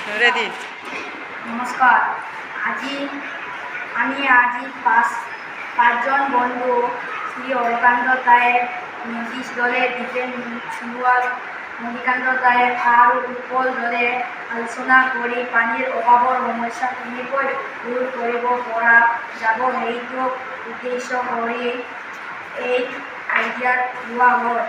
Ready. নমস্কাৰ। আজি পাঁচজন বন্ধু শ্ৰী অলকান্ত দায়েৰ, নীতিশ দলেৰ দীপেন সিংওয়াল, মণিকান্ত দায়েৰ আৰু উৎপল দলে আলোচনা কৰি পানীৰ অভাৱৰ সমস্যা কেনেকৈ দূৰ কৰিব পৰা যাব সেইটো উদ্দেশ্য কৰি এই আইডিয়া লোৱা হয়।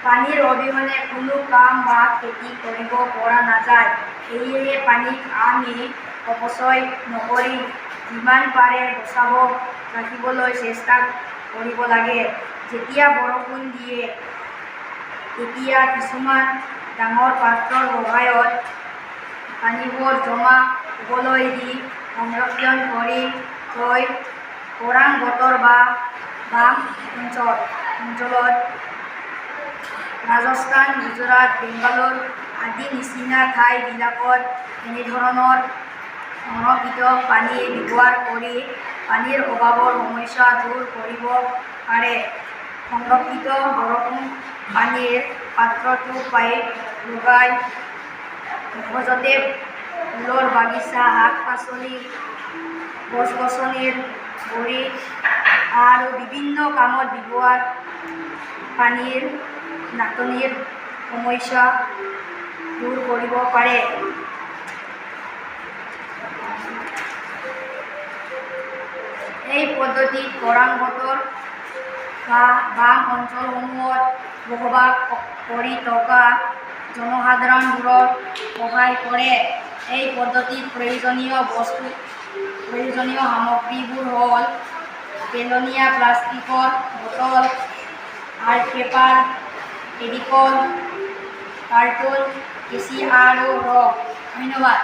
পানীৰ অবিহনে কোনো কাম বা খেতি কৰিব পৰা নাযায়। সেয়েহে পানীক আমি অপচয় নকৰি যিমান পাৰে বচাব ৰাখিবলৈ চেষ্টা কৰিব লাগে। যেতিয়া বৰষুণ দিয়ে তেতিয়া কিছুমান ডাঙৰ পাত্ৰৰ সহায়ত পানীবোৰ জমা হ'বলৈ দি সংৰক্ষণ কৰি থৈ খৰাং বতৰ বা বাম অঞ্চলত ৰাজস্থান, গুজৰাট, বেংগালোৰ আদি নিচিনা ঠাইবিলাকত এনেধৰণৰ সংৰক্ষিত পানী ব্যৱহাৰ কৰি পানীৰ অভাৱৰ সমস্যা দূৰ কৰিব পাৰে। সংৰক্ষিত বৰষুণ পানীৰ পাত্ৰটো পাইপ লগাই সহজতে ফুলৰ বাগিচা, শাক-পাচলি, গছ-গছনিৰ গুৰি আৰু বিভিন্ন কামত ব্যৱহাৰ পানীৰ নাটনিৰ সমস্যা দূৰ কৰিব পাৰে। এই পদ্ধতিত খৰাং বতৰ বা বাম অঞ্চলসমূহত বসবাস কৰি থকা জনসাধাৰণবোৰক সহায় কৰে। এই পদ্ধতিত প্ৰয়োজনীয় সামগ্ৰীবোৰ হ'ল পেলনীয়া প্লাষ্টিকৰ bottle, art paper, Fevicol, cartoon, কেঁচি আৰু ৰস। ধন্যবাদ।